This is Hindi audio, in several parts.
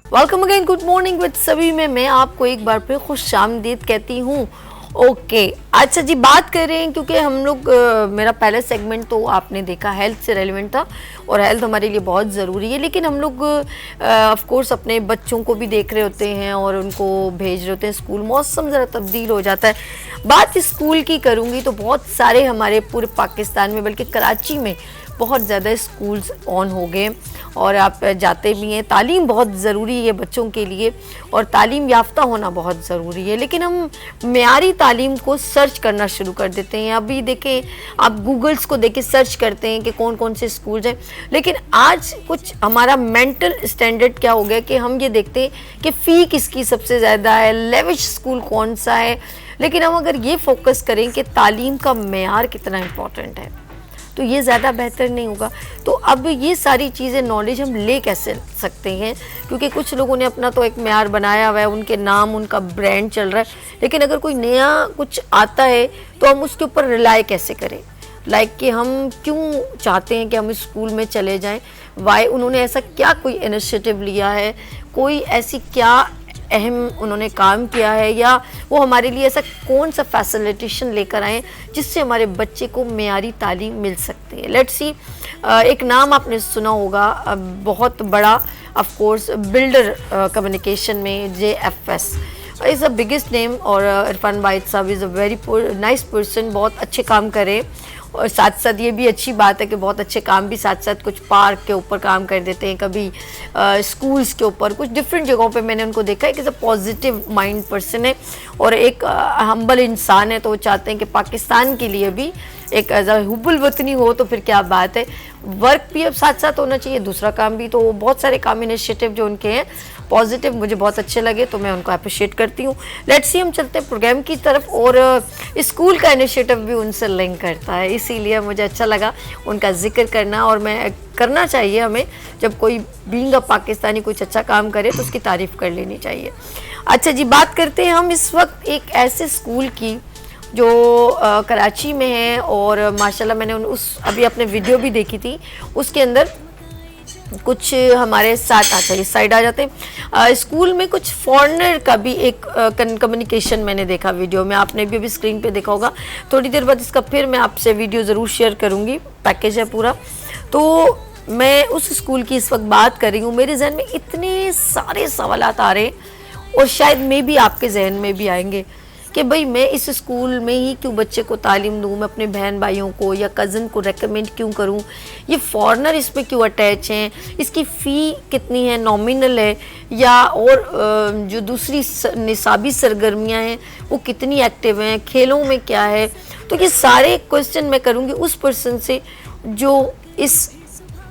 Welcome again, good morning with सभी में मैं आपको एक बार फिर खुश आमदीद कहती हूँ। ओके, अच्छा जी, बात कर रहे हैं क्योंकि हम लोग मेरा पहला सेगमेंट तो आपने देखा हेल्थ से रेलिवेंट था और हेल्थ हमारे लिए बहुत ज़रूरी है, लेकिन हम लोग ऑफ कोर्स अपने बच्चों को भी देख रहे होते हैं और उनको भेज रहे होते हैं स्कूल। मौसम ज़रा तब्दील हो जाता है। बात स्कूल की करूँगी तो बहुत सारे हमारे पूरे पाकिस्तान में, बल्कि कराची में बहुत ज़्यादा स्कूल्स ऑन हो गए और आप जाते भी हैं। तालीम बहुत ज़रूरी है बच्चों के लिए और तालीम याफ्ता होना बहुत ज़रूरी है, लेकिन हम मेयारी तालीम को सर्च करना शुरू कर देते हैं। अभी देखें, आप गूगल्स को देखें, सर्च करते हैं कि कौन कौन से स्कूल्स हैं, लेकिन आज कुछ हमारा मेंटल स्टैंडर्ड क्या हो गया कि हम ये देखते हैं कि फ़ी किसकी सबसे ज़्यादा है, लेविश स्कूल कौन सा है। लेकिन हम अगर ये फोकस करें कि तालीम का मेयार कितना इम्पोर्टेंट है तो ये ज़्यादा बेहतर नहीं होगा। तो अब ये सारी चीज़ें नॉलेज हम ले कैसे सकते हैं, क्योंकि कुछ लोगों ने अपना तो एक मेयार बनाया हुआ है, उनके नाम, उनका ब्रांड चल रहा है, लेकिन अगर कोई नया कुछ आता है तो हम उसके ऊपर रिलाई कैसे करें। लाइक कि हम क्यों चाहते हैं कि हम इस स्कूल में चले जाएं, वाई उन्होंने ऐसा क्या कोई इनिशिएटिव लिया है, कोई ऐसी क्या अहम उन्होंने काम किया है, या वो हमारे लिए ऐसा कौन सा फैसिलिटेशन लेकर आए जिससे हमारे बच्चे को मेयारी तालीम मिल सकती है। लेट्स सी, एक नाम आपने सुना होगा बहुत बड़ा, ऑफ कोर्स बिल्डर कम्युनिकेशन में JFS is the biggest name, और इरफान वाहिद साहब is a very nice person, बहुत अच्छे काम करे। और साथ साथ ये भी अच्छी बात है कि बहुत अच्छे काम भी साथ साथ कुछ पार्क के ऊपर काम कर देते हैं, कभी स्कूल्स के ऊपर, कुछ डिफरेंट जगहों पे मैंने उनको देखा है कि पॉजिटिव माइंड पर्सन है और एक हम्बल इंसान है। तो वो चाहते हैं कि पाकिस्तान के लिए भी एक एज हुबुल वतनी हो, तो फिर क्या बात है। वर्क भी अब साथ साथ होना चाहिए, दूसरा काम भी। तो बहुत सारे काम, इनिशिएटिव जो उनके हैं पॉजिटिव, मुझे बहुत अच्छे लगे, तो मैं उनको अप्रिशिएट करती हूँ। लेट्स सी, हम चलते हैं प्रोग्राम की तरफ, और स्कूल का इनिशिएटिव भी उनसे लिंक करता है, इसीलिए मुझे अच्छा लगा उनका जिक्र करना। और मैं करना चाहिए हमें, जब कोई बीइंग अ पाकिस्तानी कुछ अच्छा काम करे तो उसकी तारीफ़ कर लेनी चाहिए। अच्छा जी, बात करते हैं हम इस वक्त एक ऐसे स्कूल की जो कराची में है, और माशाल्लाह मैंने उस अभी अपने वीडियो भी देखी थी, उसके अंदर कुछ हमारे साथ, अच्छा इस साइड आ जाते हैं, स्कूल में कुछ फॉरेनर का भी एक कम्युनिकेशन मैंने देखा वीडियो में, आपने भी अभी स्क्रीन पे देखा होगा। थोड़ी देर बाद इसका फिर मैं आपसे वीडियो ज़रूर शेयर करूँगी, पैकेज है पूरा। तो मैं उस स्कूल की इस वक्त बात कर रही हूँ। मेरे जहन में इतने सारे सवालात आ रहे हैं, और शायद मे भी आपके जहन में भी आएंगे कि भाई मैं इस स्कूल में ही क्यों बच्चे को तालीम दूँ, मैं अपने बहन भाइयों को या कज़न को रेकमेंड क्यों करूँ, ये फॉरेनर इस पे क्यों अटैच हैं, इसकी फ़ी कितनी है, नॉमिनल है, या और जो दूसरी निसाबी सरगर्मियाँ हैं वो कितनी एक्टिव हैं, खेलों में क्या है। तो ये सारे क्वेश्चन मैं करूँगी उस पर्सन से जो इस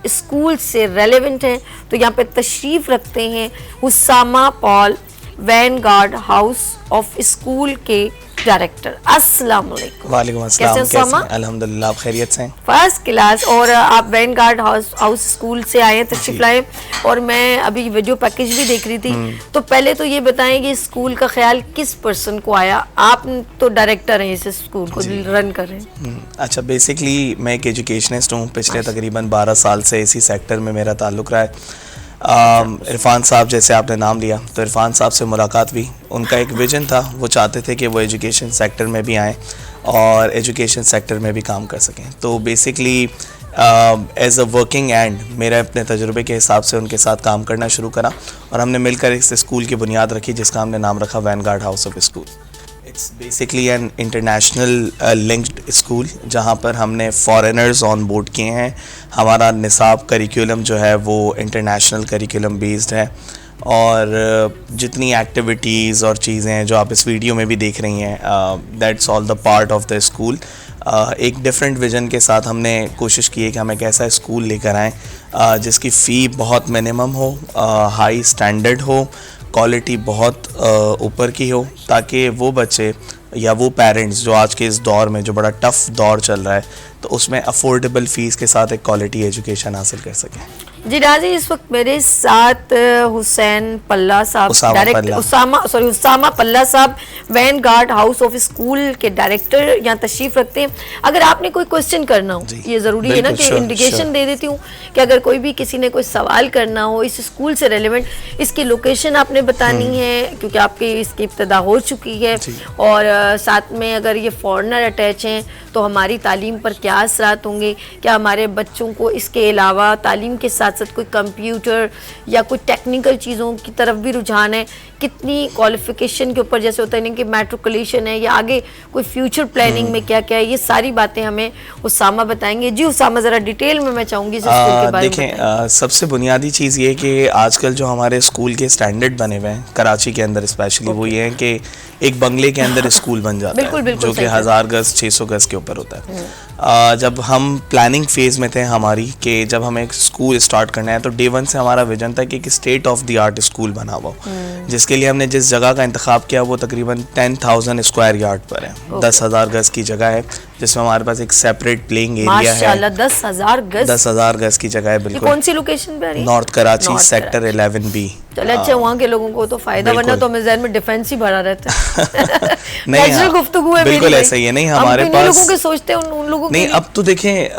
स्कूल से रेलेवेंट हैं। तो यहाँ पे तशरीफ़ रखते हैं Usama Paul, Vanguard House of School के डायरेक्टर। अस्सलाम वालेकुम। वालेकुम अस्सलाम, कैसे हैं? अल्हम्दुलिल्लाह, आप खैरियत से हैं? First class. और आप वैनगार्ड हाउस स्कूल से आए हैं, तशरीफ लाए, और मैं अभी वीडियो पैकेज भी देख रही थी। तो पहले तो ये बताएं कि स्कूल का ख्याल किस पर्सन को आया? आप तो डायरेक्टर हैं, इस स्कूल को रन कर रहे हैं। अच्छा, बेसिकली मैं एक एजुकेशनिस्ट हूँ। पिछले तकरीबन 12 साल से इसी सेक्टर में मेरा ताल्लुक़ रहा है। इरफान साहब, जैसे आपने नाम लिया, तो इरफान साहब से मुलाकात हुई। उनका एक विजन था, वो चाहते थे कि वो एजुकेशन सेक्टर में भी आएँ और एजुकेशन सेक्टर में भी काम कर सकें। तो basically as a working and मेरा अपने तजुर्बे के हिसाब से उनके साथ काम करना शुरू करा, और हमने मिलकर इस स्कूल की बुनियाद रखी, जिसका हमने नाम रखा Vanguard House of school. It's basically an international linked school, जहाँ पर हमने फॉरेनर्स ऑन बोर्ड किए हैं। हमारा निसाब करिकुलम जो है वो इंटरनेशनल करिकुलम बेस्ड है, और जितनी एक्टिविटीज़ और चीज़ें हैं जो आप इस वीडियो में भी देख रही हैं, that's all the part of the school. एक डिफरेंट विज़न के साथ हमने कोशिश की है कि हम एक ऐसा स्कूल लेकर आएँ जिसकी फ़ी बहुत मिनिमम हो, हाई स्टैंडर्ड हो, क्वालिटी बहुत ऊपर की हो, ताकि वो बच्चे या वो पेरेंट्स जो आज के इस दौर में, जो बड़ा टफ़ दौर चल रहा है, तो उसमें अफोर्डेबल फीस के साथ एक क्वालिटी एजुकेशन हासिल कर सकें। जी राजी, इस वक्त मेरे साथ हुसैन पल्ला साहब, उसामा पल्ला साहब वैनगार्ड हाउस ऑफ स्कूल के डायरेक्टर यहाँ तशरीफ रखते हैं। अगर आपने कोई क्वेश्चन करना हो, ये ज़रूरी है ना कि इंडिकेशन दे देती हूँ कि अगर कोई भी किसी ने कोई सवाल करना हो इस स्कूल से रेलिवेंट, इसकी लोकेशन आपने बतानी है क्योंकि आपकी इसकी इब्तदा हो चुकी है, और साथ में अगर ये फॉरेनर अटैच हैं तो हमारी तालीम पर क्या असरात होंगे, क्या हमारे बच्चों को इसके अलावा तालीम के साथ साथ कोई कंप्यूटर या कोई टेक्निकल चीज़ों की तरफ भी रुझान है, कितनी क्वालिफिकेशन के ऊपर, जैसे होता है ना कि मैट्रिकुलेशन है या आगे कोई फ्यूचर प्लानिंग में क्या क्या है, ये सारी बातें हमें उसामा बताएंगे। जी उसामा, ज़रा डिटेल में मैं चाहूँगी इस स्कूल के बारे में। देखें, सबसे बुनियादी चीज़ ये कि आजकल जो हमारे स्कूल के स्टैंडर्ड बने हुए हैं कराची के अंदर स्पेशली, वो ये है कि एक बंगले के अंदर स्कूल बन जाता है जो कि 1000 गज 600 गज के ऊपर होता है। जब हम प्लानिंग फेज में थे हमारी कि जब हमें एक स्कूल स्टार्ट करना है, तो डे वन से हमारा विजन था कि एक state of the art school बना हुआ, जिसके लिए हमने जिस जगह का इंतखाब किया वो तकरीबन 10,000 स्क्वायर यार्ड पर है। 10,000 गज की जगह है जिसमें हमारे पास एक सेपरेट प्लेइंग एरिया है। 10,000 गज की जगह है। बिल्कुल। कौन सी लोकेशन पे आ रही है? North Karachi, sector 11B। चलो अच्छा, वहाँ के लोगों को तो फायदा, वरना तो हमें ज़हन में डिफेंस ही भरा रहता है। नहीं, गुफ्तगू है बिल्कुल ऐसा ही है। नहीं, हमारे पास लोगों के सोचते हैं उन लोगों नहीं, अब तो देखें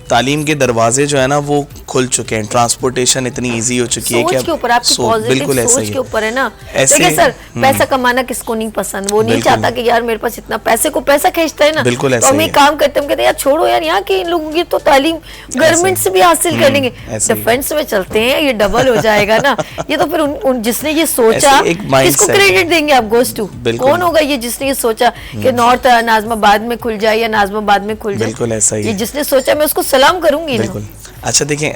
तालीम के दरवाजे जो है ना वो खुल चुके हैं, ट्रांसपोर्टेशन इतनी इजी हो चुकी है कि सोच के ऊपर, आपकी पॉजिटिव सोच के ऊपर है ना। देखिए सर, पैसा कमाना किसको नहीं पसंद, वो नहीं चाहता कि यार मेरे पास इतना पैसे को पैसा खींचता है ना, बिल्कुल तो हम एक काम करते हैं, हम कहते हैं यार छोड़ो यार, यहाँ के इन लोगों की तो तालीम गवर्नमेंट से भी हासिल कर लेंगे, डिफेंस में चलते हैं, ये डबल हो जाएगा ना। ये तो फिर जिसने ये सोचा किसको क्रेडिट देंगे आप? गोस टू कौन होगा ये जिसने ये सोचा कि नॉर्थ नाजमाबाद में खुल जाए या नाजमाबाद में खुल जाए? बिल्कुल ऐसा ही, ये जिसने सोचा मैं उसको सलाम करूंगी। बिल्कुल। अच्छा देखें,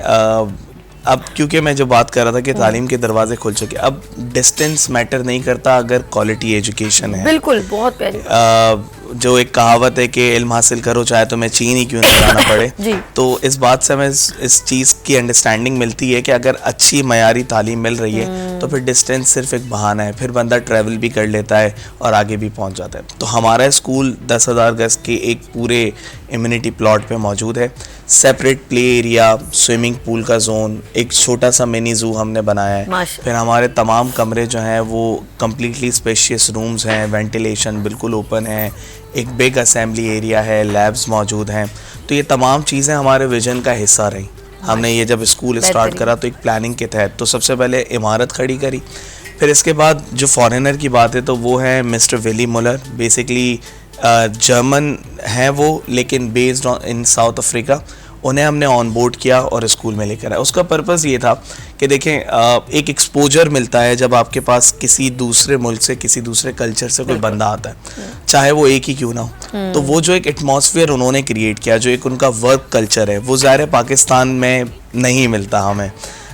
अब क्योंकि मैं जो बात कर रहा था कि तालीम के दरवाजे खुल चुके, अब डिस्टेंस मैटर नहीं करता अगर क्वालिटी एजुकेशन है। बिल्कुल, बहुत प्यारी। जो एक कहावत है कि इल्म हासिल करो चाहे तुम्हें चीन ही क्यों ना जाना पड़े। तो इस बात से हमें इस चीज़ की अंडरस्टैंडिंग मिलती है कि अगर अच्छी मयारी तालीम मिल रही है तो फिर डिस्टेंस सिर्फ एक बहाना है, फिर बंदा ट्रैवल भी कर लेता है और आगे भी पहुंच जाता है। तो हमारा स्कूल 10,000 गज के एक पूरे इम्यूनिटी प्लॉट पे मौजूद है। Separate play area, swimming pool का जोन, एक छोटा सा मिनी जू हमने बनाया है। फिर हमारे तमाम कमरे जो हैं वो कम्प्लीटली स्पेशियस रूम्स हैं, वेंटिलेशन बिल्कुल ओपन है, एक बिग असेंबली एरिया है, लैब्स मौजूद हैं। तो ये तमाम चीज़ें हमारे विजन का हिस्सा रही। हमने ये जब स्कूल स्टार्ट करा तो एक प्लानिंग के तहत तो सबसे पहले इमारत खड़ी करी, फिर इसके बाद जो फॉरेनर की बात है तो वो है मिस्टर विली मुलर। बेसिकली जर्मन हैं वो, लेकिन बेस्ड इन साउथ अफ्रीका। उन्हें हमने ऑन बोर्ड किया और स्कूल में लेकर आया। उसका पर्पज़ ये था कि देखें, एक एक्सपोजर मिलता है जब आपके पास किसी दूसरे मुल्क से, किसी दूसरे कल्चर से कोई बंदा आता है, चाहे वो एक ही क्यों ना हो। तो वो जो एक एटमॉस्फेयर उन्होंने क्रिएट किया, जो एक उनका वर्क कल्चर है, वो ज़ाहिर है पाकिस्तान में नहीं मिलता।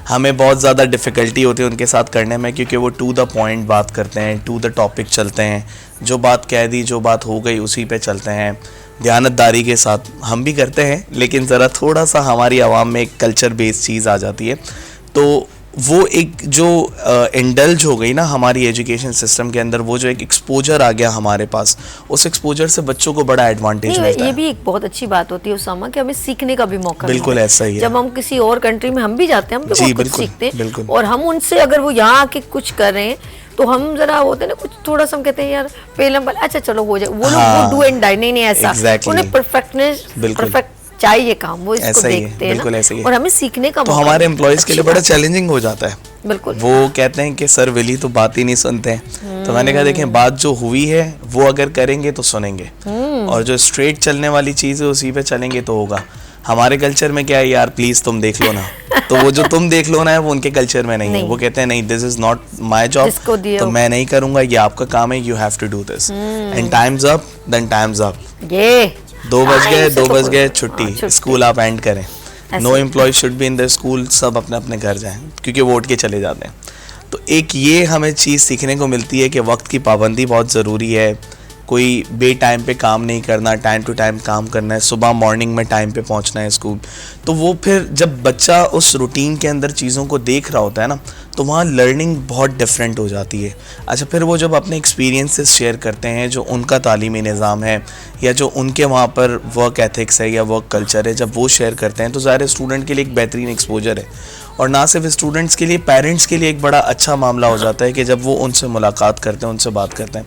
हमें बहुत ज़्यादा डिफ़िकल्टी होती है उनके साथ करने में, क्योंकि वो टू द पॉइंट बात करते हैं, टू द टॉपिक चलते हैं, जो बात कह दी, जो बात हो गई उसी पे चलते हैं। दयानतदारी के साथ हम भी करते हैं, लेकिन ज़रा थोड़ा सा हमारी आवाम में एक कल्चर बेस्ड चीज़ आ जाती है। तो वो एक जो इंडल्ज हो गई ना हमारी एजुकेशन सिस्टम के अंदर, वो जो एक एक्सपोजर आ गया हमारे पास, उस एक्सपोजर से बच्चों को बड़ा एडवांटेज मिलता है। ये भी एक बहुत अच्छी बात होती है उसामा कि हमें सीखने का भी मौका। बिल्कुल ऐसा ही है। जब हम किसी और कंट्री में हम भी जाते हैं, हम भी कुछ सीखते हैं, और हम उनसे अगर वो यहाँ आके कुछ कर रहे हैं तो हम जरा होते हैं ना कुछ थोड़ा सा, हम कहते हैं यार पेलम अच्छा चलो हो जाए, वो लोग वो डू एंड डाई नहीं ऐसा, उन्हें परफेक्टनेस, परफेक्ट चाहिए काम, वो इसको देखते हैं ना, और हमें सीखने का तो हमारे एम्प्लॉयज के लिए बड़ा चैलेंजिंग हो जाता है। बिल्कुल। वो कहते हैं कि सर विली तो बात ही नहीं सुनते हैं। तो मैंने कहा देखें, बात जो हुई है वो अगर करेंगे तो सुनेंगे, और जो स्ट्रेट चलने वाली चीज़ है उसी पे चलेंगे तो होगा। हमारे कल्चर में क्या है, यार प्लीज तुम देख लो ना, तो वो जो तुम देख लो ना है वो उनके कल्चर में नहीं है। वो कहते हैं नहीं, this is not my job, तो मैं नहीं करूंगा, ये आपका काम है, you have to do this, and times up, then times up. ये 2 बज गए छुट्टी, स्कूल आप एंड करें। No employ should be in the school, सब अपने अपने घर जाएं, क्योंकि वोट के चले जाते हैं। तो एक ये हमें चीज़ सीखने को मिलती है कि वक्त की पाबंदी बहुत ज़रूरी है, कोई बे टाइम पे काम नहीं करना, टाइम टू टाइम काम करना है, सुबह मॉर्निंग में टाइम पे पहुंचना है स्कूल। तो वो फिर जब बच्चा उस रूटीन के अंदर चीज़ों को देख रहा होता है ना, तो वहाँ लर्निंग बहुत डिफरेंट हो जाती है। अच्छा, फिर वो जब अपने एक्सपीरियंसेस शेयर करते हैं, जो उनका तालीमी निज़ाम है या जो उनके वहाँ पर वर्क एथिक्स है या वर्क कल्चर है, जब वो शेयर करते हैं तो ज़ाहिर स्टूडेंट के लिए एक बेहतरीन एक्सपोजर है। और ना सिर्फ स्टूडेंट्स के लिए, पेरेंट्स के लिए एक बड़ा अच्छा मामला हो जाता है कि जब वो उनसे मुलाकात करते हैं, उनसे बात करते हैं।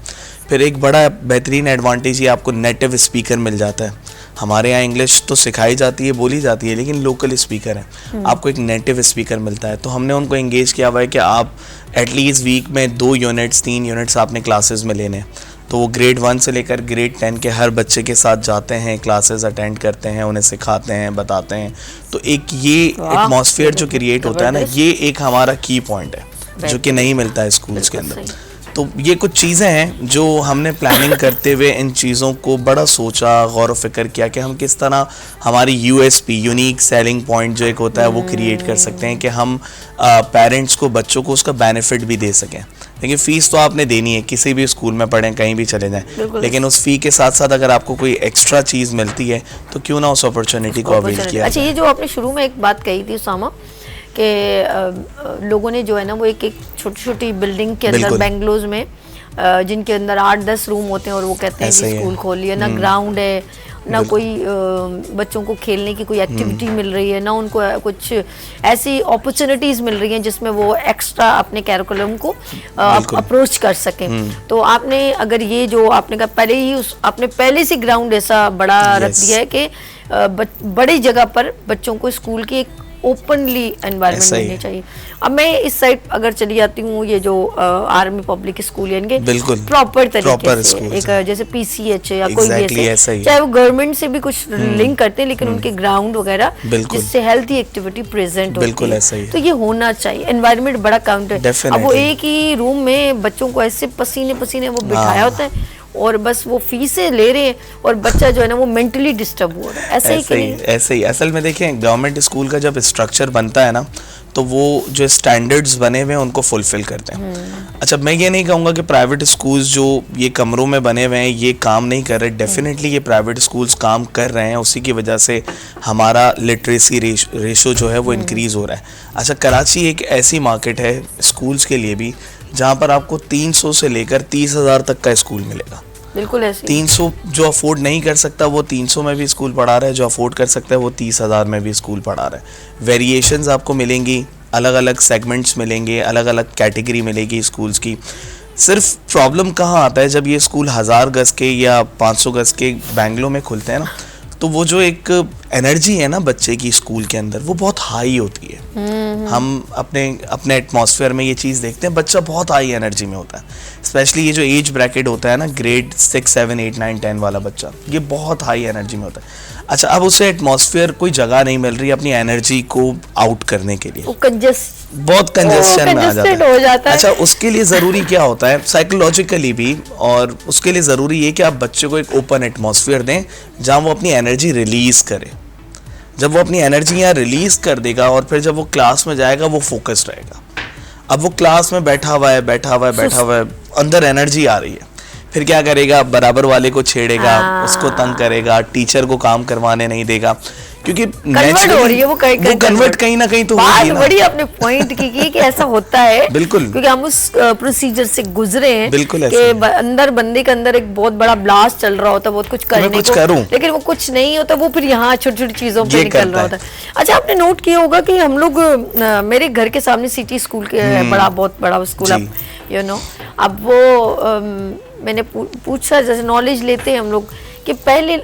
फिर एक बड़ा बेहतरीन एडवांटेज ये आपको नेटिव स्पीकर मिल जाता है। हमारे यहाँ इंग्लिश तो सिखाई जाती है, बोली जाती है, लेकिन लोकल स्पीकर है, आपको एक नेटिव स्पीकर मिलता है। तो हमने उनको एंगेज किया हुआ है कि आप एटलीस्ट वीक में 2 यूनिट्स 3 यूनिट्स आपने क्लासेस में लेने हैं। तो वो ग्रेड 1 से लेकर ग्रेड 10 के हर बच्चे के साथ जाते हैं, क्लासेस अटेंड करते हैं, उन्हें सिखाते हैं, बताते हैं। तो एक ये एटमॉस्फेयर जो क्रिएट होता है ना, ये एक हमारा की पॉइंट है जो कि नहीं मिलता है स्कूल्स के अंदर। तो ये कुछ चीज़ें हैं जो हमने प्लानिंग करते हुए इन चीज़ों को बड़ा सोचा, गौर व फिक्र किया कि हम किस तरह हमारी यूएसपी, यूनिक सेलिंग पॉइंट जो एक होता है वो क्रिएट कर सकते हैं कि हम पेरेंट्स को, बच्चों को उसका बेनिफिट भी दे सकें। देखिए, फ़ीस तो आपने देनी है, किसी भी स्कूल में पढ़ें, कहीं भी चले जाएं, लेकिन उस फ़ी के साथ साथ अगर आपको कोई एक्स्ट्रा चीज़ मिलती है तो क्यों ना उस अपॉर्चुनिटी को अवेल किया। अच्छा, ये जो आपने शुरू में एक बात कही थी उसामा कि लोगों ने जो है ना वो एक छोटी छोटी बिल्डिंग के अंदर बेंगलोर में जिनके अंदर 8-10 रूम होते हैं और वो कहते हैं कि स्कूल खोल लिया, ना ग्राउंड है, ना कोई बच्चों को खेलने की कोई एक्टिविटी मिल रही है, ना उनको कुछ ऐसी अपॉर्चुनिटीज़ मिल रही हैं जिसमें वो एक्स्ट्रा अपने कैरिकुलम को अप्रोच कर सकें। तो आपने अगर ये जो आपने कहा पहले ही आपने पहले से ग्राउंड ऐसा बड़ा रख दिया है कि बड़ी जगह पर बच्चों को स्कूल की एक ओपनली एनवायरनमेंट मिलनी चाहिए। अब मैं इस साइड अगर चली जाती हूँ, ये जो आर्मी पब्लिक स्कूल यानी कि प्रॉपर तरीके से एक जैसे PCH है या कोई भी ऐसे, चाहे वो गवर्नमेंट से भी कुछ लिंक करते हैं, लेकिन उनके ग्राउंड वगैरह जिससे हेल्थी एक्टिविटी प्रेजेंट होती है, तो ये होना चाहिए। एनवायरनमेंट बड़ा काउंट है। अब वो एक ही रूम में बच्चों को ऐसे पसीने पसीने वो बिठाया होता है और बस वो फीसें ले रहे हैं और बच्चा जो है ना वो मेंटली डिस्टर्ब हो रहा है। ऐसे ही असल में देखें, गवर्नमेंट स्कूल का जब स्ट्रक्चर बनता है ना, तो वो जो स्टैंडर्ड्स बने हुए हैं उनको फुलफिल करते हैं। अच्छा, मैं ये नहीं कहूँगा कि प्राइवेट स्कूल्स जो ये कमरों में बने हुए हैं ये काम नहीं कर रहे। डेफिनेटली ये प्राइवेट स्कूल्स काम कर रहे हैं, उसी की वजह से हमारा लिटरेसी रेशो जो है वो इंक्रीज़ हो रहा है। अच्छा, कराची एक ऐसी मार्केट है स्कूल्स के लिए भी जहाँ पर आपको 300 से लेकर 30,000 तक का स्कूल मिलेगा। बिल्कुल ऐसे। 300 जो अफोर्ड नहीं कर सकता वो 300 में भी स्कूल पढ़ा रहा है, जो अफोर्ड कर सकता है वो 30,000 में भी स्कूल पढ़ा रहा है। वेरिएशंस आपको मिलेंगी, अलग अलग सेगमेंट्स मिलेंगे, अलग अलग कैटेगरी मिलेगी स्कूल्स की। सिर्फ प्रॉब्लम कहाँ आता है, जब ये स्कूल 1000 गज के या 500 गज के बेंगलोर में खुलते हैं ना, तो वो जो एक एनर्जी है ना बच्चे की स्कूल के अंदर, वो बहुत हाई होती है। हम अपने एटमॉस्फेयर में ये चीज़ देखते हैं, बच्चा बहुत हाई एनर्जी में होता है। स्पेशली ये जो एज ब्रैकेट होता है ना, ग्रेड 6, 7, 8, 9, 10 वाला बच्चा, ये बहुत हाई एनर्जी में होता है। अच्छा, अब उसे एटमॉस्फेयर, कोई जगह नहीं मिल रही अपनी एनर्जी को आउट करने के लिए, बहुत कंजेस्शन में आ जाता है। अच्छा, उसके लिए ज़रूरी क्या होता है साइकोलॉजिकली भी, और उसके लिए ज़रूरी है कि आप बच्चे को एक ओपन एटमॉस्फेयर दें जहाँ वो अपनी एनर्जी रिलीज़ करे। जब वो अपनी एनर्जी यहाँ रिलीज़ कर देगा और फिर जब वो क्लास में जाएगा वो फोकस्ड रहेगा। अब वो क्लास में बैठा हुआ है, अंदर एनर्जी आ रही है, फिर क्या करेगा, बराबर वाले को छेड़ेगा, उसको तंग करेगा, टीचर को काम करवाने नहीं देगा, क्योंकि कन्वर्ट हो रही है वो कन्वर्ट कहीं ना कहीं तो बात बड़ी अपने पॉइंट की कि ऐसा होता है। बिल्कुल, क्योंकि हम उस प्रोसीजर से गुजरे हैं। बिल्कुल कि अंदर बंदे के अंदर एक बहुत बड़ा ब्लास्ट चल रहा होता है, बहुत कुछ करने को, लेकिन वो कुछ नहीं होता, वो फिर यहाँ छोटी छोटी चीजों पे निकल रहा होता है। अच्छा, आपने नोट किया होगा कि हम लोग, मेरे घर के सामने सिटी स्कूल के बहुत बड़ा स्कूल, अब वो मैंने पूछा, जैसे नॉलेज लेते हैं हम लोग कि पहले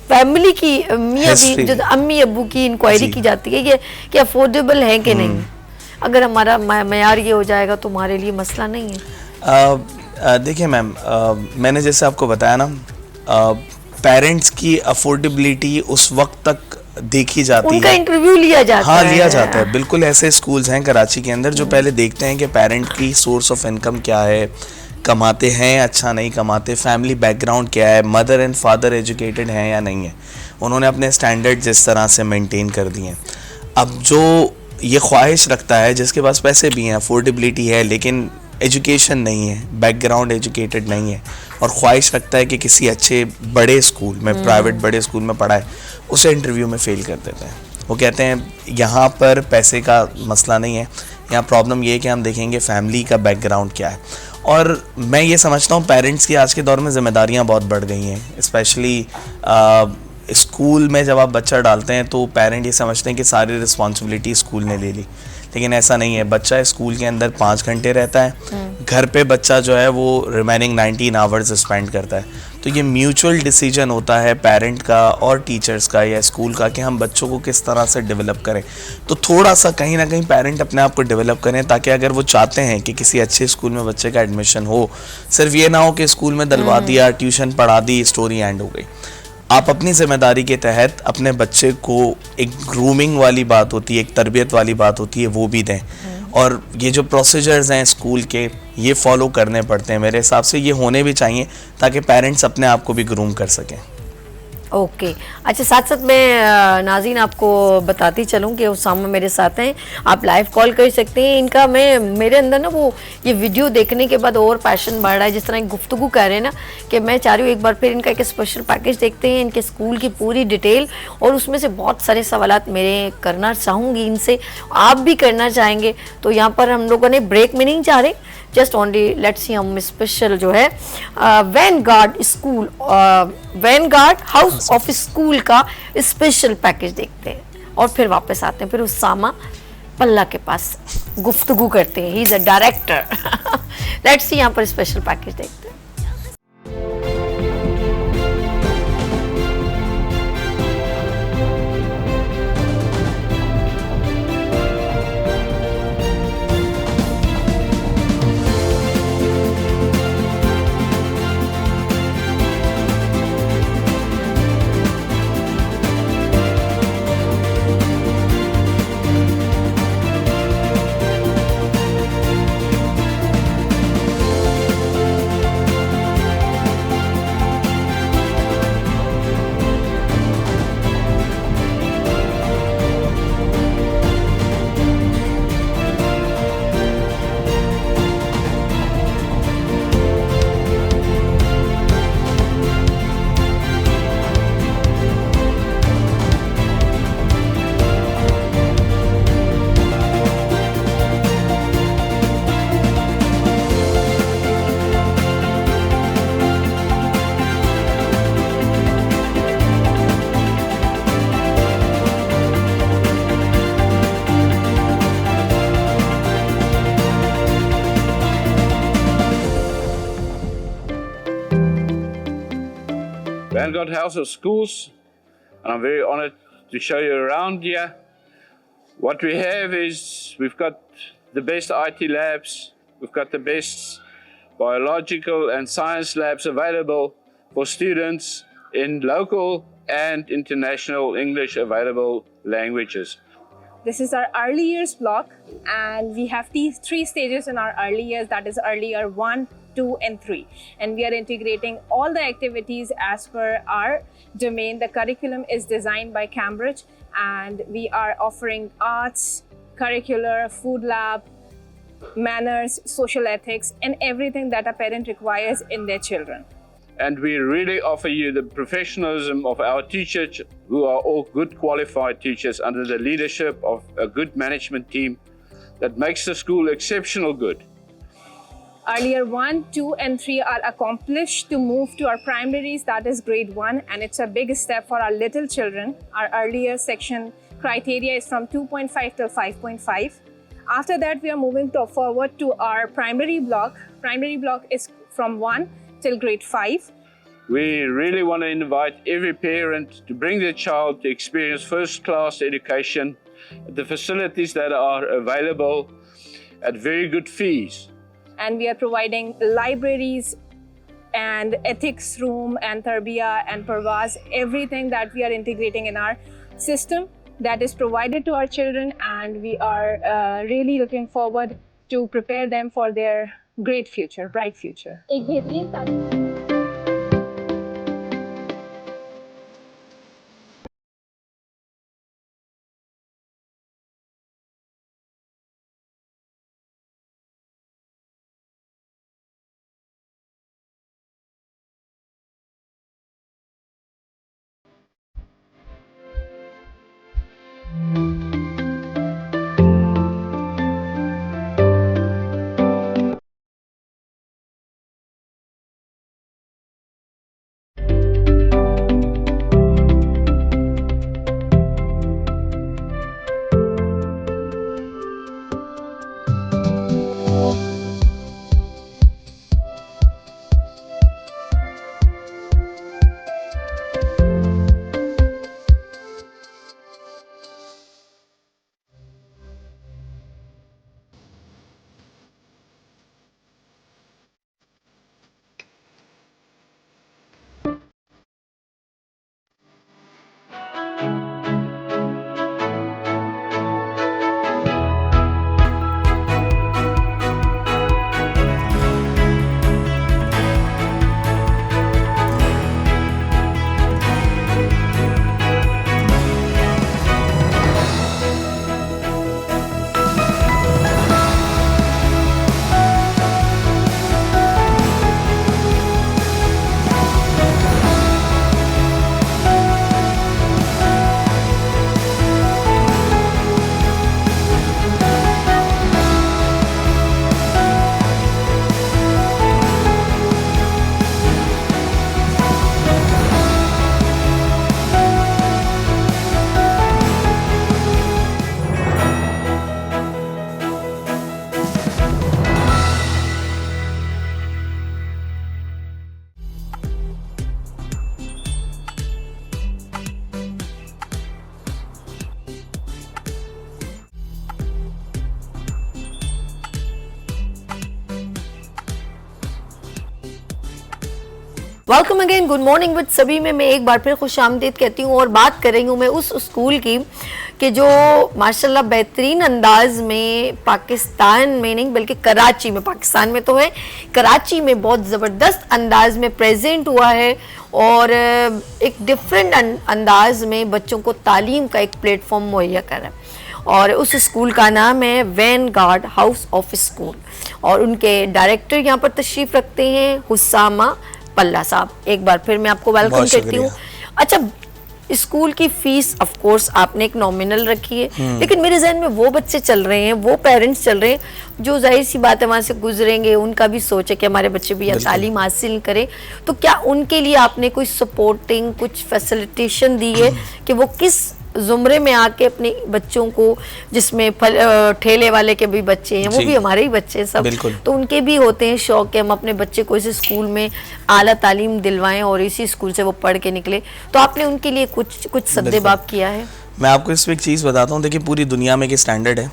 फैमिली की मियाँ भी, जो अम्मी अब्बू की इंक्वायरी की जाती है कि अफोर्डेबल है कि नहीं। अगर हमारा मयार ये हो जाएगा तो हमारे लिए मसला नहीं है। देखिए मैम, मैंने जैसे आपको बताया ना, पेरेंट्स की अफोर्डेबिलिटी उस वक्त तक देखी जाती है, उनका इंटरव्यू लिया जाता है। हाँ, लिया जाता है। बिल्कुल ऐसे स्कूल्स हैं कराची के अंदर जो पहले देखते हैं कि पेरेंट की सोर्स ऑफ इनकम क्या है, कमाते हैं, अच्छा नहीं कमाते, फैमिली बैकग्राउंड क्या है, मदर एंड फादर एजुकेटेड हैं या नहीं है, उन्होंने अपने स्टैंडर्ड जिस तरह से मेंटेन कर दिए हैं। अब जो ये ख्वाहिश रखता है, जिसके पास पैसे भी हैं, अफोर्डेबिलिटी है, लेकिन एजुकेशन नहीं है, बैकग्राउंड एजुकेटेड नहीं है और ख्वाहिश रखता है कि किसी अच्छे बड़े स्कूल में, प्राइवेट बड़े स्कूल में पढ़ाए, उसे इंटरव्यू में फ़ेल कर देते हैं। वो कहते हैं यहाँ पर पैसे का मसला नहीं है, यहाँ प्रॉब्लम ये है कि हम देखेंगे फैमिली का बैकग्राउंड क्या है। और मैं ये समझता हूँ पेरेंट्स की आज के दौर में ज़िम्मेदारियाँ बहुत बढ़ गई हैं, स्पेशली स्कूल में जब आप बच्चा डालते हैं तो पेरेंट ये समझते हैं कि सारी रिस्पॉन्सिबिलिटी स्कूल ने ले ली, लेकिन ऐसा नहीं है। बच्चा स्कूल के अंदर 5 घंटे रहता है, घर पे बच्चा जो है वो रिमेनिंग 19 आवर्स स्पेंड करता है। तो ये म्यूचुअल डिसीजन होता है पेरेंट का और टीचर्स का या स्कूल का कि हम बच्चों को किस तरह से डेवलप करें। तो थोड़ा सा कहीं ना कहीं पेरेंट अपने आप को डेवलप करें, ताकि अगर वो चाहते हैं कि किसी अच्छे स्कूल में बच्चे का एडमिशन हो, सिर्फ ये ना हो कि स्कूल में डलवा दिया, ट्यूशन पढ़ा दी, स्टोरी एंड हो गई। आप अपनी जिम्मेदारी के तहत अपने बच्चे को एक ग्रूमिंग वाली बात होती है, एक तरबियत वाली बात होती है, वो भी दें। और ये जो प्रोसीजर्स हैं स्कूल के, ये फॉलो करने पड़ते हैं, मेरे हिसाब से ये होने भी चाहिए ताकि पेरेंट्स अपने आप को भी ग्रूम कर सकें। ओके अच्छा, साथ साथ मैं नाज़रीन आपको बताती चलूँ कि उसामा मेरे साथ हैं, आप लाइव कॉल कर सकते हैं। इनका मेरे अंदर ना वो ये वीडियो देखने के बाद और पैशन बढ़ रहा है, जिस तरह गुफ्तगू कर रहे हैं ना, कि मैं चाह रही हूँ एक बार फिर इनका एक स्पेशल पैकेज देखते हैं, इनके स्कूल की पूरी डिटेल, और उसमें से बहुत सारे सवालात मेरे करना चाहूँगी इनसे, आप भी करना चाहेंगे। तो यहाँ पर हम लोगों ने ब्रेक में नहीं जा रहे, जस्ट ओनली लेट्स सी हम स्पेशल जो है Vanguard school, Vanguard House of school का स्पेशल पैकेज देखते हैं और फिर वापस आते हैं, फिर उसामा पल्ला के पास गुफ्तगू करते हैं, he is a director. Let's see यहाँ पर स्पेशल पैकेज देखते हैं। Vanguard House of Schools, and I'm very honored to show you around here. What we have is we've got the best IT labs, we've got the best biological and science labs available for students in local and international English available languages. This is our early years block, and we have these 3 stages in our early years, that is early year 1, 2 and 3, and we are integrating all the activities as per our domain. The curriculum is designed by Cambridge, and we are offering arts, curricular, food lab, manners, social ethics, and everything that a parent requires in their children. And we really offer you the professionalism of our teachers, who are all good qualified teachers under the leadership of a good management team that makes the school exceptional good. Earlier 1, 2 and 3 are accomplished to move to our primaries, that is grade 1, and it's a big step for our little children. Our earlier section criteria is from 2.5 till 5.5. After that, we are moving forward to our primary block. Primary block is from 1 till grade 5. We really want to invite every parent to bring their child to experience first-class education at the facilities that are available at very good fees. And we are providing libraries and ethics room and tarbiyah and parvaz, everything that we are integrating in our system that is provided to our children, and we are really looking forward to prepare them for their great future, bright future. Welcome again, good morning with सभी में मैं एक बार फिर खुश आमदीद कहती हूँ और बात कर रही हूँ मैं उस स्कूल की कि जो माशाल्लाह बेहतरीन अंदाज में पाकिस्तान में नहीं बल्कि कराची में, पाकिस्तान में तो है, कराची में बहुत ज़बरदस्त अंदाज में प्रेजेंट हुआ है और एक डिफरेंट अंदाज में बच्चों को तालीम का एक प्लेटफॉर्म मुहैया कर रहा है। और उस स्कूल का नाम है वैनगार्ड हाउस ऑफ स्कूल और उनके डायरेक्टर यहाँ पर तशरीफ़ रखते हैं हुसामा पल्ला साहब। एक बार फिर मैं आपको वेलकम करती हूँ। अच्छा, स्कूल की फीस ऑफ कोर्स आपने एक नॉमिनल रखी है, लेकिन मेरे जहन में वो बच्चे चल रहे हैं, वो पेरेंट्स चल रहे हैं जो जाहिर सी बात है वहाँ से गुजरेंगे, उनका भी सोच है कि हमारे बच्चे भी तालीम हासिल करें, तो क्या उनके लिए आपने कोई सपोर्टिंग कुछ फैसिलिटेशन दी है कि वो किस जुमरे में आके अपने बच्चों को, जिसमें ठेले वाले के भी बच्चे हैं, वो भी हमारे ही बच्चे हैं सब, तो उनके भी होते हैं शौक कि हम अपने बच्चे को इस स्कूल में आला तालीम दिलवाएं और इसी स्कूल से वो पढ़ के निकले, तो आपने उनके लिए कुछ सद्देबाब किया है? मैं आपको इस पर एक चीज़ बताता हूँ। देखिए, पूरी दुनिया में एक स्टैंडर्ड है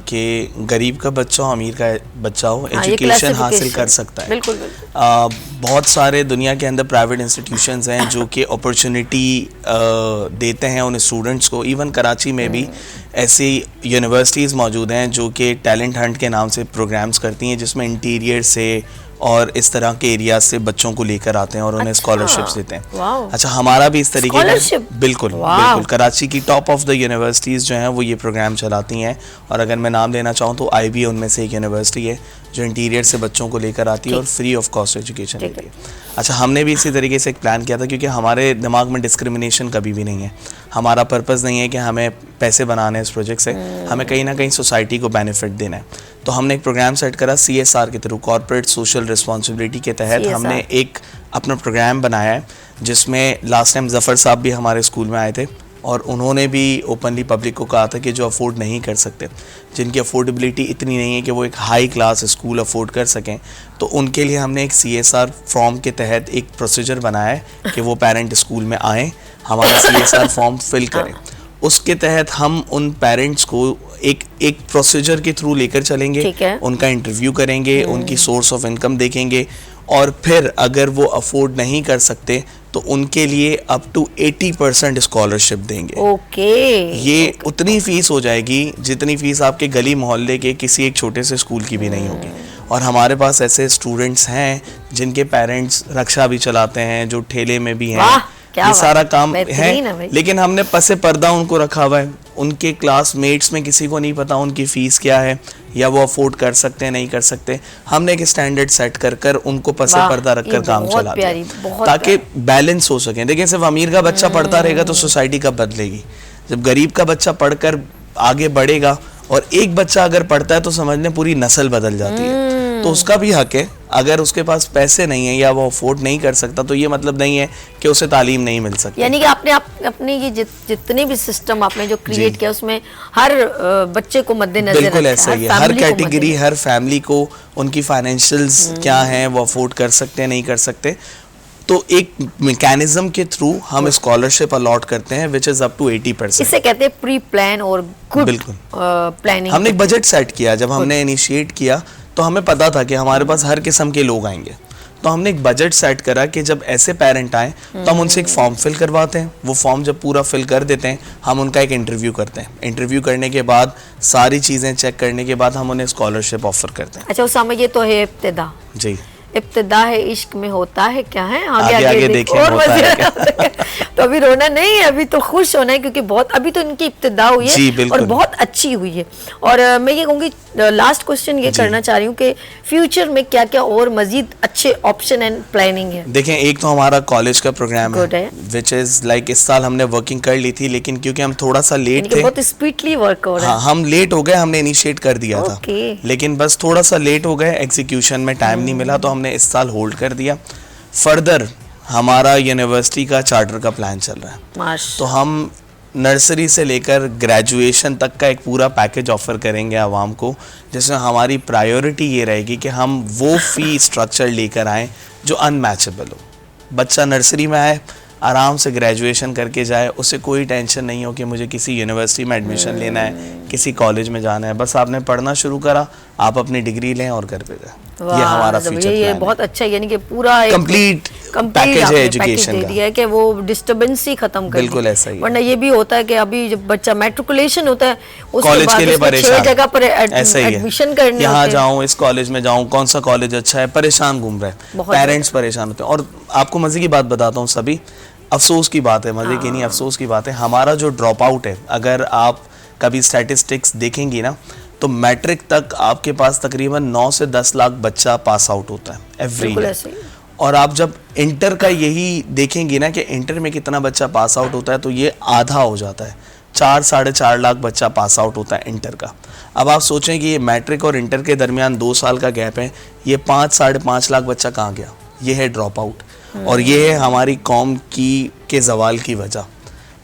कि गरीब का बच्चा हो, अमीर का बच्चा हो, एजुकेशन हासिल कर सकता है। बिल्कुल। बहुत सारे दुनिया के अंदर प्राइवेट इंस्टीट्यूशंस हैं जो कि अपॉर्चुनिटी देते हैं उन स्टूडेंट्स को। इवन कराची में भी ऐसी यूनिवर्सिटीज़ मौजूद हैं जो कि टैलेंट हंट के नाम से प्रोग्राम्स करती हैं, जिसमें इंटीरियर से और इस तरह के एरिया से बच्चों को लेकर आते हैं और उन्हें स्कॉलरशिप्स देते हैं। अच्छा, हमारा भी इस तरीके का बिल्कुल कराची की टॉप ऑफ द यूनिवर्सिटीज़ जो हैं वो ये प्रोग्राम चलाती हैं, और अगर मैं नाम लेना चाहूँ तो IB उनमें से एक यूनिवर्सिटी है जो इंटीरियर से बच्चों को लेकर आती है और फ्री ऑफ कॉस्ट एजुकेशन देती है। अच्छा, हमने भी इसी तरीके से एक प्लान किया था, क्योंकि हमारे दिमाग में डिस्क्रिमिनेशन कभी भी नहीं है। हमारा पर्पज़ नहीं है कि हमें पैसे बनाने इस प्रोजेक्ट से, हमें कहीं ना कहीं सोसाइटी को बेनिफिट देना है। तो हमने एक प्रोग्राम सेट करा CSR के थ्रू, कॉर्पोरेट सोशल रिस्पॉन्सिबिलिटी के तहत हमने एक अपना प्रोग्राम बनाया है, जिसमें लास्ट टाइम ज़फ़र साहब भी हमारे स्कूल में आए थे और उन्होंने भी ओपनली पब्लिक को कहा था कि जो अफोर्ड नहीं कर सकते, जिनकी अफोर्डेबिलिटी इतनी नहीं है कि वो एक हाई क्लास स्कूल अफोर्ड कर सकें, तो उनके लिए हमने एक CSR फॉर्म के तहत एक प्रोसीजर बनाया है कि वो पेरेंट स्कूल में आएँ, हमारा CSR फॉर्म फिल करें। उसके तहत हम उन पेरेंट्स को एक प्रोसीजर के थ्रू लेकर चलेंगे, उनका इंटरव्यू करेंगे, उनकी सोर्स ऑफ इनकम देखेंगे, और फिर अगर वो अफोर्ड नहीं कर सकते तो उनके लिए अप टू 80% स्कॉलरशिप देंगे। ये उतनी फीस हो जाएगी जितनी फीस आपके गली मोहल्ले के किसी एक छोटे से स्कूल की भी नहीं होगी। और हमारे पास ऐसे स्टूडेंट्स हैं जिनके पेरेंट्स रिक्शा भी चलाते हैं, जो ठेले में भी हैं, ये सारा काम है, लेकिन हमने पसे पर्दा उनको रखा हुआ है। उनके क्लासमेट्स में किसी को नहीं पता उनकी फ़ीस क्या है या वो अफोर्ड कर सकते हैं नहीं कर सकते। हमने एक स्टैंडर्ड सेट कर उनको पसे पर्दा रखकर काम चलाते हैं ताकि बैलेंस हो सके। देखिए, सिर्फ अमीर का बच्चा पढ़ता रहेगा तो सोसाइटी कब बदलेगी? जब गरीब का बच्चा पढ़कर आगे बढ़ेगा और एक बच्चा अगर पढ़ता है तो समझ लें पूरी नस्ल बदल जाती है। तो उसका भी हक है। अगर उसके पास पैसे नहीं है या वो अफोर्ड नहीं कर सकता तो ये मतलब नहीं है कि उसे तालीम नहीं मिल सकती। यानी कि आपने अपने ये जितने भी सिस्टम आपने जो क्रिएट किया उसमें हर बच्चे को मद्देनजर बिल्कुल ऐसा ही है। हर कैटेगरी, हर फैमिली को उनकी फाइनेंशियल्स क्या हैं, वो अफोर्ड कर सकते हैं नहीं कर सकते, तो एक मैकेनिज्म के थ्रू हम स्कॉलरशिप अलॉट करते हैं विच इज अप टू 80%। इसे कहते हैं प्री प्लान और गुड प्लानिंग। हमने एक बजट सेट किया। जब हमने इनिशिएट किया तो हमें पता था कि हमारे पास हर किस्म के लोग आएंगे, तो हमने एक बजट सेट करा कि जब ऐसे पेरेंट आए तो हम उनसे एक फॉर्म फिल करवाते हैं। वो फॉर्म जब पूरा फिल कर देते हैं हम उनका एक इंटरव्यू करते हैं। इंटरव्यू करने के बाद सारी चीज़ें चेक करने के बाद हम उन्हें स्कॉलरशिप ऑफर करते हैं। अच्छा उसामा, ये तो है इब्तिदा। जी, इब्तिदा है, इश्क में होता है क्या है, आगे देखें और तो अभी रोना नहीं है, अभी तो खुश होना है क्योंकि बहुत अभी तो इनकी इब्तिदा हुई है और बहुत अच्छी हुई है। और मैं ये कहूँगी लास्ट क्वेश्चन ये करना चाह रही हूँ कि फ्यूचर में क्या क्या और मजीद अच्छे ऑप्शन एंड प्लानिंग है? देखें, एक तो हमारा कॉलेज का प्रोग्राम है विच इज लाइक इस साल हमने वर्किंग कर ली थी, लेकिन क्योंकि हम थोड़ा सा लेट थे, बहुत स्पीडली वर्क हो रहा है। हाँ, हम लेट हो गए, हमने इनिशिएट कर दिया था लेकिन बस थोड़ा सा लेट हो गए, एग्जीक्यूशन में टाइम नहीं मिला तो हमने इस साल होल्ड कर दिया। फर्दर हमारा यूनिवर्सिटी का चार्टर का प्लान चल रहा है, तो हम नर्सरी से लेकर ग्रेजुएशन तक का एक पूरा पैकेज ऑफर करेंगे आवाम को, जिसमें हमारी प्रायोरिटी ये रहेगी कि हम वो फ़ी स्ट्रक्चर लेकर आएँ जो अनमैचेबल हो। बच्चा नर्सरी में आए, आराम से ग्रेजुएशन करके जाए, उसे कोई टेंशन नहीं हो कि मुझे किसी यूनिवर्सिटी में एडमिशन लेना है, किसी कॉलेज में जाना है। बस आपने पढ़ना शुरू करा, आप अपनी डिग्री लें और घर पे जाए। ये हमारा फ्यूचर ये बहुत अच्छा, यानी कि पूरा कंप्लीट कंप्लीट पैकेज है पैकेज एजुकेशन दे का। दिया है कि वो डिस्टर्बेंस ही खत्म कर बिल्कुल दी। ऐसा ही है। वरना ये भी होता है कि अभी जब बच्चा मैट्रिकुलेशन होता है उसके कॉलेज बाद के लिए उसमें 6 परेशान, जगह पर ऐसा ही है। एडमिशन करने यहाँ होते हैं। जाऊँ, इस कॉलेज में जाऊँ, कौन सा कॉलेज अच्छा है, परेशान घूम रहे हैं, बहुत पेरेंट्स परेशान होते हैं। और आपको मजे की बात बताता हूँ सभी, अफसोस की बात है, मजे की नहीं अफसोस की बात है, हमारा जो ड्रॉप आउट है, अगर आप कभी स्टैटिस्टिक्स देखेंगी ना तो मैट्रिक तक आपके पास तकरीबन 9 से 10 लाख बच्चा पास आउट होता है एवरी बिल्कुल ईयर। ऐसे ही। और आप जब इंटर का यही देखेंगी ना कि इंटर में कितना बच्चा पास आउट होता है, तो ये आधा हो जाता है, 4-4.5 लाख बच्चा पास आउट होता है इंटर का। अब आप सोचें कि ये मैट्रिक और इंटर के दरमियान 2 साल का गैप है, ये 5-5.5 लाख बच्चा कहाँ गया? ये है ड्रॉप आउट। और ये है हमारी कौम के जवाल की वजह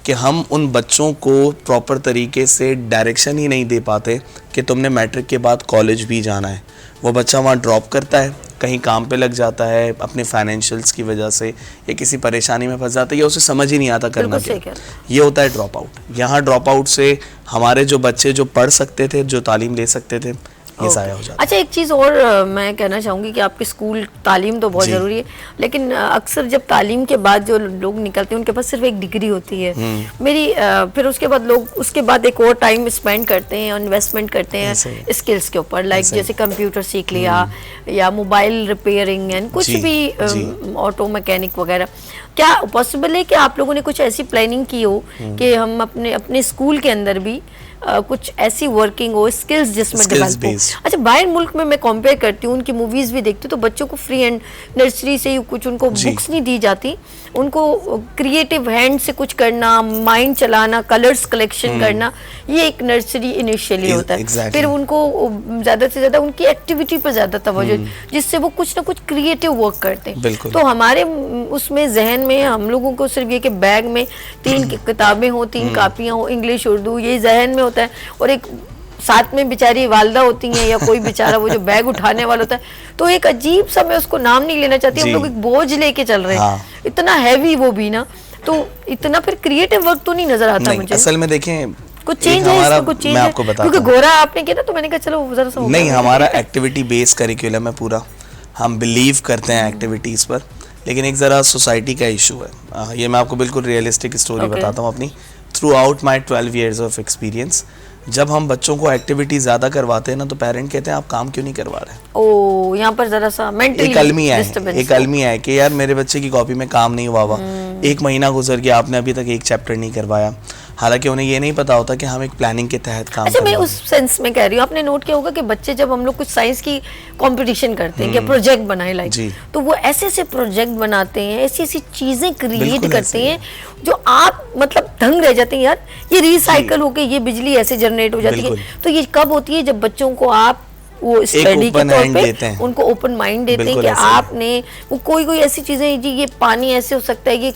कि हम उन बच्चों को प्रॉपर तरीके से डायरेक्शन ही नहीं दे पाते कि तुमने मैट्रिक के बाद कॉलेज भी जाना है। वो बच्चा वहाँ ड्रॉप करता है, कहीं काम पे लग जाता है अपने फाइनेंशियल्स की वजह से, या किसी परेशानी में फंस जाता है, या उसे समझ ही नहीं आता करना बिल्कुल सही क्या। कह रहे ये होता है ड्रॉप आउट। यहाँ ड्रॉप आउट से हमारे जो बच्चे जो पढ़ सकते थे, जो तालीम ले सकते थे, ये ज़ाया हो जाता अच्छा, एक चीज़ और मैं कहना चाहूँगी कि आपके स्कूल तालीम तो बहुत जी। ज़रूरी है, लेकिन अक्सर जब तालीम के बाद जो लोग निकलते हैं उनके पास सिर्फ एक डिग्री होती है। मेरी फिर उसके बाद लोग उसके बाद एक और टाइम स्पेंड करते हैं, इन्वेस्टमेंट करते ऐसे हैं ही। स्किल्स के ऊपर, लाइक ऐसे ही। जैसे कंप्यूटर सीख लिया या मोबाइल रिपेयरिंग एंड कुछ जी, भी जी। ऑटो मैकेनिक वगैरह। क्या पॉसिबल है कि आप लोगों ने कुछ ऐसी प्लानिंग की हो कि हम अपने अपने स्कूल के अंदर भी कुछ ऐसी वर्किंग हो, स्किल्स जिसमें Skills डेवलप हो? based। अच्छा, बाहर मुल्क में मैं कंपेयर करती हूँ, उनकी मूवीज भी देखती हूँ तो बच्चों को फ्री एंड नर्सरी से ही कुछ उनको जी। बुक्स नहीं दी जाती, उनको क्रिएटिव हैंड से कुछ करना, माइंड चलाना, कलर्स कलेक्शन करना, ये एक नर्सरी इनिशियली होता है। exactly। फिर उनको ज्यादा से ज्यादा उनकी एक्टिविटी पर ज्यादा तवज्जो, जिससे वो कुछ ना कुछ क्रिएटिव वर्क करते हैं। बिल्कुल। तो हमारे उसमें जहन में हम लोगों को सिर्फ ये कि बैग में 3 किताबें हो, 3 कापियां हो, इंग्लिश उर्दू, ये जहन में होता है, और एक साथ में बेचारी वालदा होती हैं या कोई बेचारा वो जो बैग उठाने वाला होता है, तो एक अजीब सा, मैं उसको नाम नहीं लेना चाहती, हम जी। लोग एक बोझ लेके चल रहे हैं। हाँ। इतना हैवी वो भी ना, तो इतना फिर क्रिएटिव वर्क तो नहीं नजर आता नहीं, मुझे। असल में देखें, कुछ एक चेंज है हमारा, इसमें, कुछ चेंज मैं है, आपको बताता क्योंकि हूँ। गोरा आपने किया ना तो मैंने कहा चलो जरा सा नहीं, हमारा एक्टिविटी बेस्ड करिकुलम है पूरा, हम बिलीव करते हैं एक्टिविटीज़ पर, लेकिन एक ज़रा सोसाइटी का इशू है। ये मैं आपको बिल्कुल रियलिस्टिक स्टोरी Okay। बताता हूँ अपनी। Through out my 12 years of experience, जब हम बच्चों को एक्टिविटी ज़्यादा करवाते हैं ना, तो पेरेंट कहते हैं आप काम क्यों नहीं करवा रहे। ओ, यहाँ पर जरा सा मेंटली एक अलमिया है कि यार मेरे बच्चे की कॉपी में काम नहीं हुआ, 1 महीना गुजर गया, आपने अभी तक एक चैप्टर नहीं करवाया। हालांकि उन्हें ये नहीं पता होता कि हम एक प्लानिंग के तहत काम अच्छा, मैं करवा उस सेंस में कह रही हूँ, आपने नोट किया होगा कि बच्चे जब हम लोग कुछ साइंस की कंपटीशन करते हैं, क्या प्रोजेक्ट बनाए लाइक, जी। तो वो ऐसे ऐसे प्रोजेक्ट बनाते हैं, ऐसी ऐसी चीजें क्रिएट बिल्कुल ऐसे करते ही हैं जो आप मतलब दंग रह जाते हैं, यार ये रिसाइकल होके ये बिजली ऐसे जनरेट हो जाती है। बिल्कुल। तो ये कब होती है? जब बच्चों को आप वो स्टडी के open तौर hand पे देते हैं। उनको ओपन माइंड देते हैं बिल्कुल कि ऐसे ही। आपने वो कोई ऐसी चीजें, जी ये पानी ऐसे हो सकता है, ये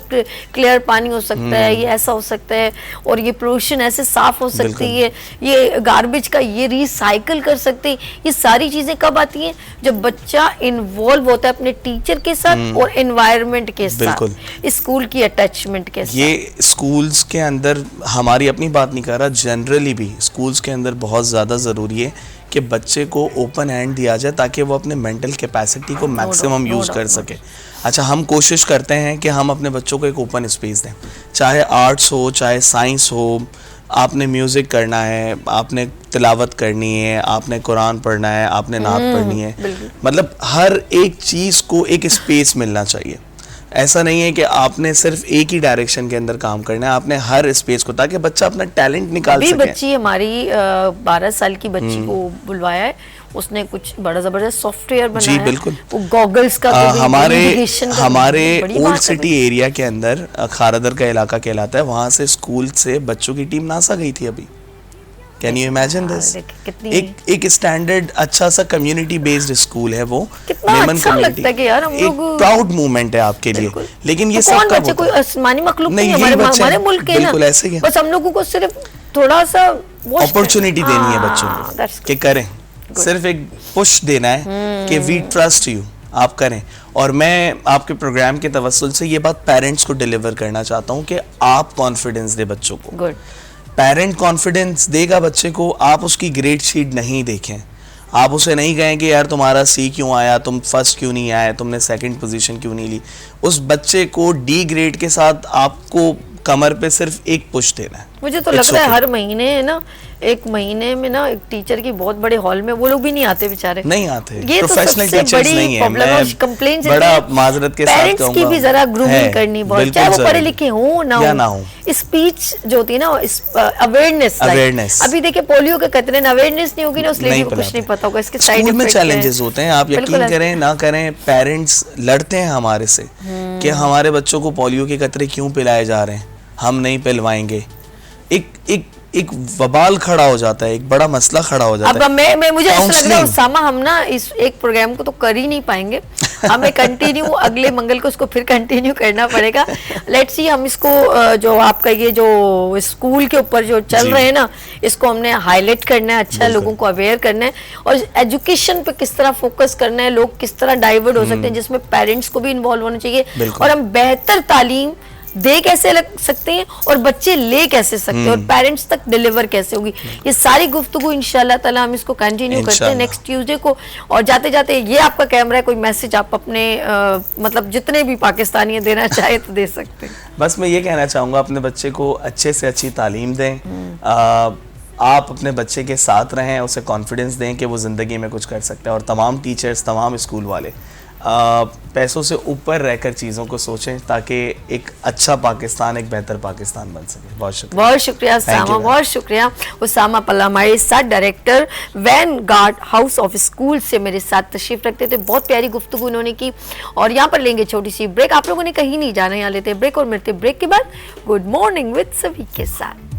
क्लियर पानी हो सकता है, ये ऐसा हो सकता है, और ये पोल्यूशन ऐसे साफ हो सकती है, ये गार्बेज का ये रिसाइकल कर सकते हैं। ये सारी चीजें कब आती हैं? जब बच्चा इन्वॉल्व होता है अपने टीचर के साथ और एनवायरनमेंट के बिल्कुल। साथ, स्कूल की अटैचमेंट के साथ। ये स्कूल्स के अंदर, हमारी अपनी बात नहीं कर रहा, जनरली भी स्कूल्स के अंदर बहुत ज़्यादा ज़रूरी है कि बच्चे को ओपन हैंड दिया जाए ताकि वो अपने मेंटल कैपेसिटी को मैक्सिमम यूज़ कर सके। अच्छा, हम कोशिश करते हैं कि हम अपने बच्चों को एक ओपन स्पेस दें, चाहे आर्ट्स हो, चाहे साइंस हो, आपने म्यूज़िक करना है, आपने तिलावत करनी है, आपने कुरान पढ़ना है, आपने नात पढ़नी है, मतलब हर एक चीज़ को एक स्पेस मिलना चाहिए। ऐसा नहीं है कि आपने सिर्फ एक ही डायरेक्शन के अंदर काम करना है, आपने हर स्पेस को, ताकि बच्चा अपना टैलेंट निकाल अभी सके। बच्ची हमारी 12 साल की बच्ची को बुलवाया है, उसने कुछ बड़ा जबरदस्त सॉफ्टवेयर बनाया जी, है। बिल्कुल। वो गॉगल्स का तो भी हमारे navigation का हमारे बड़ी ओल्ड बात है सिटी एरिया के अंदर खारदर का इलाका कहलाता है, वहाँ से स्कूल से बच्चों की टीम नासा गई थी अभी। Can you imagine this? एक स्टैंडर्ड अच्छा सा कम्युनिटी बेस्ड स्कूल है वो, कितना मेमन अच्छा community। लगता है कि यार हम एक लोग प्राउड मूवमेंट है आपके लिए, बिल्कुल। लेकिन ये तो सब कौन कब बच्चे, कोई होता है? आसमानी मखलूक नहीं, नहीं, यही हमारे बच्चे हमारे हैं। मुल्क के ना, बिल्कुल ऐसे ही है। बस हम लोगों को सिर्फ थोड़ा सा अपॉर्चुनिटी देनी है बच्चों हाँ, को that's कि करें, सिर्फ एक पुश देना है कि वी ट्रस्ट यू, आप करें। और मैं आपके प्रोग्राम के तवस्सुल से ये बात पेरेंट्स को डिलीवर करना चाहता हूँ कि आप कॉन्फिडेंस दे बच्चों को। गुड। पेरेंट कॉन्फिडेंस देगा बच्चे को, आप उसकी ग्रेड शीट नहीं देखें, आप उसे नहीं कहें कि यार तुम्हारा सी क्यों आया, तुम फर्स्ट क्यों नहीं आए, तुमने सेकंड पोजीशन क्यों नहीं ली। उस बच्चे को डी ग्रेड के साथ आपको कमर पे सिर्फ एक पुश देना है। मुझे तो It's लगता है okay. हर महीने है ना, एक महीने में ना एक टीचर की बहुत बड़े हॉल में वो लोग भी नहीं आते बेचारे, नहीं आते, ये तो प्रोफेशनल सबसे टीचर्स नहीं है। मैं कंप्लेंट बड़ा माजरत के साथ पेरेंट्स की कहूंगा, भी जरा ग्रूमिंग करनी बहुत, बिल्कुल चाहे वो जरूरी। पढ़े लिखे हो ना हो। स्पीच जो होती है ना, अवेयरनेस, अभी देखिए पोलियो के खतरे, अवेयरनेस नहीं होगी ना उस लेडी को कुछ नहीं पता होगा इसके साइड स्कूल में इफेक्ट चैलेंजेस होते हैं, आप यकीन करें ना करें, पेरेंट्स लड़ते हैं हमारे से कि हमारे बच्चों को पोलियो के कतरे क्यों पिलाए जा रहे हैं, हम नहीं पिलवाएंगे। एक वबाल खड़ा हो जाता है, एक बड़ा मसला खड़ा हो जाता है। अब मैं मुझे ऐसा लग रहा है उसामा, हम ना इस एक प्रोग्राम को तो कर ही नहीं पाएंगे, हमें कंटिन्यू अगले मंगल को इसको फिर कंटिन्यू करना पड़ेगा। लेट्स सी, हम इसको जो आपका ये जो स्कूल के ऊपर जो चल रहे हैं ना, इसको हमने हाईलाइट करना है, अच्छा लोगों को अवेयर करना है, और एजुकेशन पे किस तरह फोकस करना है, लोग किस तरह डाइवर्ट हो सकते हैं, जिसमें पेरेंट्स को भी इन्वॉल्व होना चाहिए, और हम बेहतर तालीम दे कैसे लग सकते हैं और बच्चे ले कैसे सकते हैं और पेरेंट्स तक डिलीवर कैसे होगी, ये सारी गुफ्तगू इंशाल्लाह ताला हम इसको कंटिन्यू करते हैं नेक्स्ट ट्यूसडे को। और जाते जाते ये आपका कैमरा है, कोई मैसेज आप अपने मतलब जितने भी पाकिस्तानी देना चाहे तो दे सकते हैं। बस मैं ये कहना चाहूँगा, अपने बच्चे को अच्छे से अच्छी तालीम दें, आप अपने बच्चे के साथ रहें, उसे कॉन्फिडेंस दें कि वो ज़िंदगी में कुछ कर सकता है, और तमाम टीचर्स, तमाम स्कूल वाले पैसों से ऊपर रहकर चीज़ों को सोचें ताकि एक अच्छा पाकिस्तान, एक बेहतर पाकिस्तान बन सके। बहुत शुक्रिया, बहुत शुक्रिया उसामा, बहुत शुक्रिया। उसामा पल्ला हमारे साथ director Vanguard House of school से मेरे साथ तशरीफ रखते थे, बहुत प्यारी गुफ्तगू उन्होंने की। और यहाँ पर लेंगे छोटी सी ब्रेक, आप लोगों ने कहीं नहीं जाना, यहाँ लेते ब्रेक और मिलते ब्रेक के बाद गुड मॉर्निंग विद सभी के साथ।